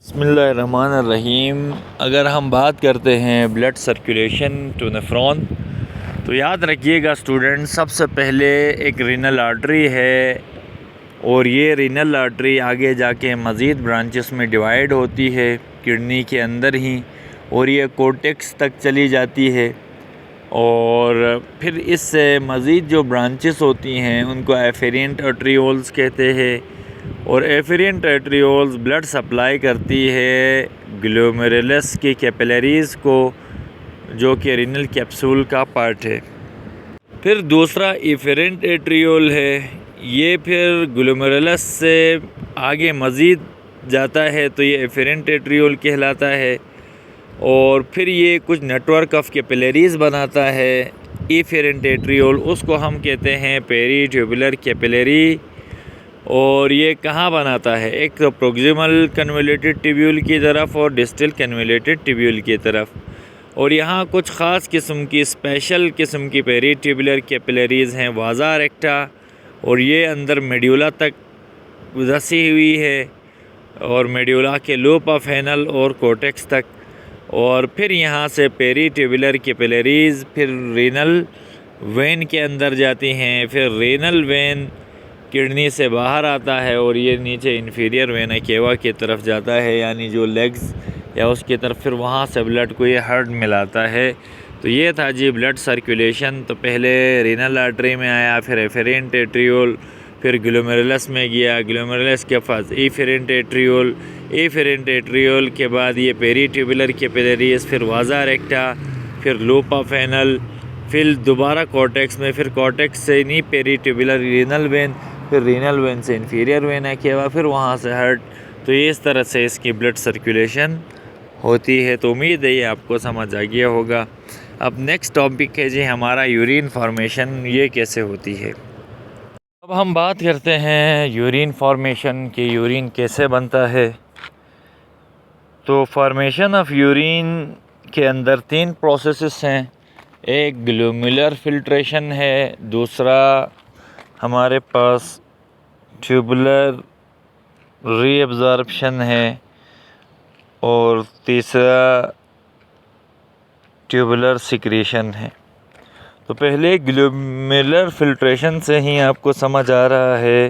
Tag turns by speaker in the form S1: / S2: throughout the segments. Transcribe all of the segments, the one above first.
S1: बिस्मिल्लाहिर्रहमानिर्रहीम। अगर हम बात करते हैं ब्लड सर्कुलेशन टू नेफ्रॉन, तो याद रखिएगा स्टूडेंट, सबसे पहले एक रीनल आर्टरी है और ये रीनल आर्टरी आगे जाके मज़ीद ब्रांचेस में डिवाइड होती है किडनी के अंदर ही, और ये कोर्टेक्स तक चली जाती है। और फिर इससे मज़ीद जो ब्रांचेस होती हैं उनको एफेरेंट आर्टरियोल्स कहते हैं, और एफेरेंट आर्टरियोल्स ब्लड सप्लाई करती है ग्लोमेरुलस की कैपिलरीज़ को, जो कि रीनल कैप्सूल का पार्ट है। फिर दूसरा एफेरेंट आर्टरियोल है, ये फिर ग्लोमेरुलस से आगे मज़ीद जाता है तो ये एफेरेंट आर्टरियोल कहलाता है। और फिर ये कुछ नेटवर्क ऑफ कैपिलरीज़ बनाता है एफेरेंट आर्टरियोल, उसको हम कहते हैं पेरीट्यूबुलर कैपिलरी। और ये कहाँ बनाता है, एक तो प्रोक्सिमल कन्वोल्यूटेड ट्यूब्यूल की तरफ और डिस्टल कन्वोल्यूटेड ट्यूब्यूल की तरफ। और यहाँ कुछ ख़ास किस्म की स्पेशल किस्म की पेरीट्यूबुलर कैपिलरीज़ हैं, वाज़ा रेक्टा, और ये अंदर मेड्यूला तक धसी हुई है, और मेड्यूला के लूप ऑफ एनल और कोर्टेक्स तक। और फिर यहाँ से पेरीट्यूबुलर कैपिलरीज़ फिर रीनल वेन के अंदर जाती हैं, फिर रीनल वेन किडनी से बाहर आता है और ये नीचे इन्फीरियर वेना केवा की तरफ जाता है, यानी जो लेग्स या उसकी तरफ, फिर वहाँ से ब्लड को ये हार्ट मिलाता है। तो ये था जी ब्लड सर्कुलेशन। तो पहले रीनल आर्टरी में आया, फिर एफेरेंट आर्टरियोल, फिर ग्लोमेरुलस में गया, ग्लोमेरुलस के पास एफेरेंट आर्टरियोल, एफेरेंट आर्टरियोल के बाद ये पेरीट्यूबुलर कैपिलरीज़, फिर वाज़ा रेक्टा, फिर लूप ऑफ एनल, फिर दोबारा कॉर्टेक्स में, फिर कॉर्टेक्स से नहीं पेरीट्यूबुलर रीनल वेन, फिर रीनल वेन से इन्फीरियर वेना केवा, फिर वहाँ से हार्ट। तो ये इस तरह से इसकी ब्लड सर्कुलेशन होती है। तो उम्मीद है ये आपको समझ आ गया होगा। अब नेक्स्ट टॉपिक है जी हमारा यूरिन फॉर्मेशन, ये कैसे होती है। अब हम बात करते हैं यूरिन फॉर्मेशन की, यूरिन कैसे बनता है। तो फॉर्मेशन ऑफ यूरिन के अंदर 3 प्रोसेसेस हैं। एक ग्लोमेरुलर फिल्ट्रेशन है, दूसरा हमारे पास ट्यूबुलर रीअब्जॉर्प्शन है, और तीसरा ट्यूबुलर सिक्रीशन है। तो पहले ग्लोमेरुलर फिल्ट्रेशन से ही आपको समझ आ रहा है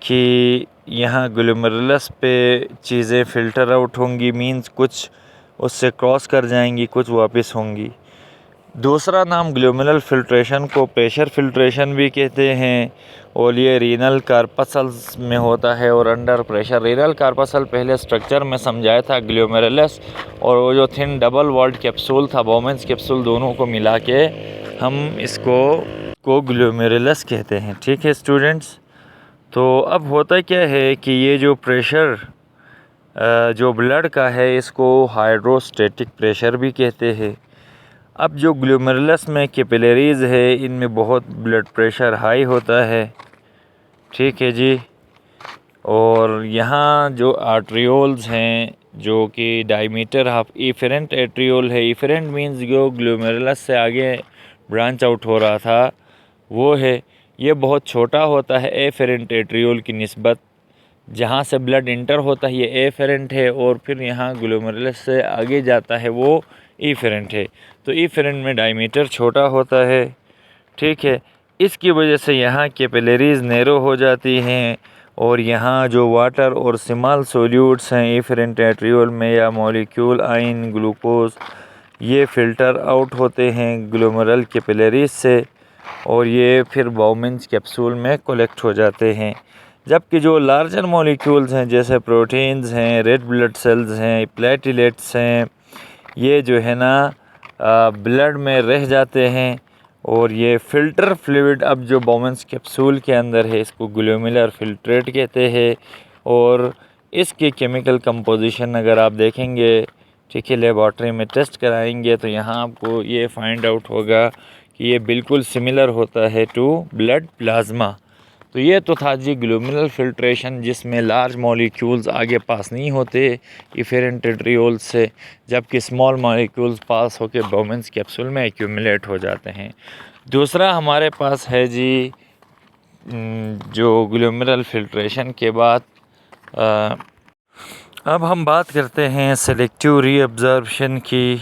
S1: कि यहाँ ग्लोमेरुलस पे चीज़ें फ़िल्टर आउट होंगी, मींस कुछ उससे क्रॉस कर जाएंगी, कुछ वापस होंगी। दूसरा नाम ग्लोमेरुलर फिल्ट्रेशन को प्रेशर फिल्ट्रेशन भी कहते हैं, और ये रीनल कार्पसल्स में होता है और अंडर प्रेशर। रीनल कार्पसल पहले स्ट्रक्चर में समझाया था ग्लोमेरुलस, और वो जो थिन डबल वॉल्ड कैप्सूल था, बोमेंस कैप्सूल, दोनों को मिला के हम इसको ग्लोमेरुलस कहते हैं। ठीक है स्टूडेंट्स। तो अब होता क्या है कि ये जो प्रेशर जो ब्लड का है, इसको हाइड्रोस्टेटिक प्रेशर भी कहते हैं। अब जो ग्लोमेरुलस में कैपिलरीज़ है, इनमें बहुत ब्लड प्रेशर हाई होता है। ठीक है जी। और यहाँ जो आर्टरियोल्स हैं, जो कि डायमीटर ऑफ एफेरेंट आर्टरियोल है, एफेरेंट मींस जो ग्लोमेरुलस से आगे ब्रांच आउट हो रहा था वो है, ये बहुत छोटा होता है एफेरेंट आर्टरियोल की निस्बत। जहाँ से ब्लड इंटर होता है ये एफेरेंट है, और फिर यहाँ ग्लोमेरुलस से आगे जाता है वो एफेरेंट है। तो एफेरेंट में डायमीटर छोटा होता है। ठीक है, इसकी वजह से यहाँ कैपिलरीज़ नैरो हो जाती हैं, और यहाँ जो वाटर और स्मॉल सोल्यूट्स हैं एफेरेंट आर्टरियोल में, या मॉलिक्यूल आयन ग्लूकोज, ये फ़िल्टर आउट होते हैं ग्लोमेरुलर कैपिलरीज़ से, और ये फिर बाउमेंस कैप्सूल में कलेक्ट हो जाते हैं। जबकि जो लार्जर मॉलिक्यूल्स हैं, जैसे प्रोटीन्स हैं, रेड ब्लड सेल्स हैं, प्लेटलेट्स हैं, ये जो है ना ब्लड में रह जाते हैं, और ये फ़िल्टर फ्लूइड अब जो बाउमेंस कैप्सूल के अंदर है, इसको ग्लोमेरुलर फिल्ट्रेट कहते हैं। और इसकी केमिकल कंपोजिशन अगर आप देखेंगे, ठीक है, लेबॉर्ट्री में टेस्ट कराएंगे, तो यहाँ आपको ये फाइंड आउट होगा कि ये बिल्कुल सिमिलर होता है टू ब्लड प्लाज्मा। तो ये तो था जी ग्लोमेरुलर फिल्ट्रेशन, जिसमें लार्ज मॉलिक्यूल्स आगे पास नहीं होते एफेरेंट आर्टरियोल्स से, जबकि स्मॉल मॉलिक्यूल्स पास होकर बाउमेंस कैप्सूल में एक्यूमुलेट हो जाते हैं। दूसरा हमारे पास है जी जो ग्लोमेरुलर फिल्ट्रेशन के बाद अब हम बात करते हैं सेलेक्टिव रीअब्ज़ॉर्प्शन की।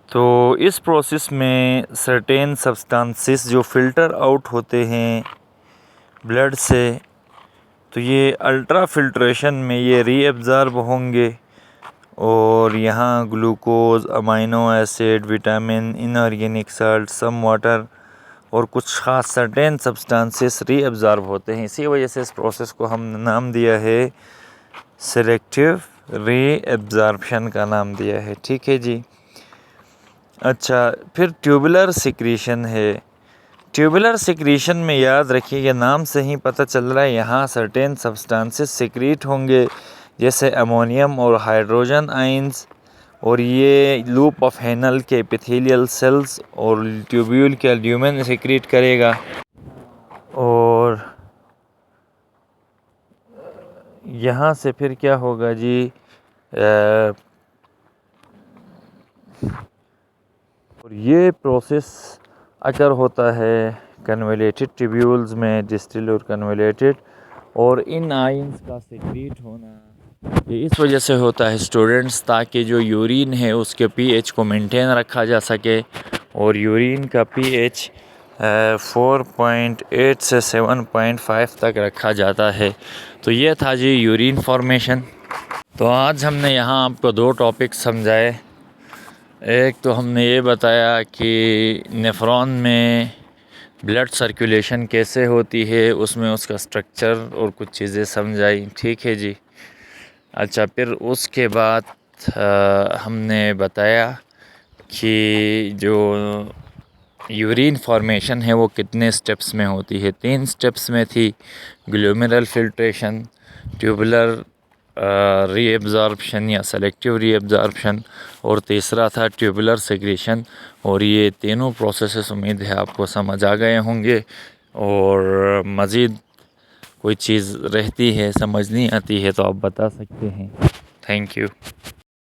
S1: तो इस प्रोसेस में सर्टेन सब्सटेंसेस जो फ़िल्टर आउट होते हैं ब्लड से, तो ये अल्ट्रा फिल्ट्रेशन में ये रीअब्ज़ॉर्ब होंगे और यहाँ glucose, amino acid, vitamin, inorganic salt, some water और कुछ ख़ास सर्टेन सब्सटेंसेस रीअब्ज़ॉर्ब होते हैं। इसी वजह से इस प्रोसेस को हम नाम दिया है सेलेक्टिव रीअब्ज़ॉर्प्शन का नाम दिया है। ठीक है जी। अच्छा, फिर ट्यूबुलर सिक्रीशन है। ट्यूबुलर सिक्रीशन में याद रखिए, नाम से ही पता चल रहा है यहाँ सर्टेन सब्सटेंसेस सिक्रीट होंगे जैसे अमोनियम और हाइड्रोजन आयंस, और ये लूप ऑफ हेनल के एपिथेलियल सेल्स और ट्यूब्यूल के ल्यूमेन सिक्रीट करेगा। और यहाँ से फिर क्या होगा जी, और ये प्रोसेस अगर होता है कन्वलेटेड ट्यूब्यूल्स में, डिस्टिल और कन्वलेटेड, और इन आयंस का सिक्रीट होना ये इस वजह से होता है स्टूडेंट्स, ताकि जो यूरिन है उसके पीएच को मेंटेन रखा जा सके। और यूरिन का पीएच 4.8 से 7.5 तक रखा जाता है। तो ये था जी यूरिन फॉर्मेशन। तो आज हमने यहाँ आपको 2 टॉपिक समझाए। एक तो हमने ये बताया कि नेफ्रॉन में ब्लड सर्कुलेशन कैसे होती है, उसमें उसका स्ट्रक्चर और कुछ चीज़ें समझाई। ठीक है जी। अच्छा, फिर उसके बाद हमने बताया कि जो यूरिन फॉर्मेशन है वो कितने स्टेप्स में होती है। 3 स्टेप्स में थी, ग्लोमेरुलर फिल्ट्रेशन, ट्यूबुलर रीअब्ज़ॉर्प्शन या सेलेक्टिव रीअब्ज़ॉर्प्शन, और तीसरा था ट्यूबुलर सेक्रेशन। और ये तीनों प्रोसेसेस उम्मीद है आपको समझ आ गए होंगे। और मज़ीद कोई चीज़ रहती है समझ नहीं आती है तो आप बता सकते हैं। Thank you.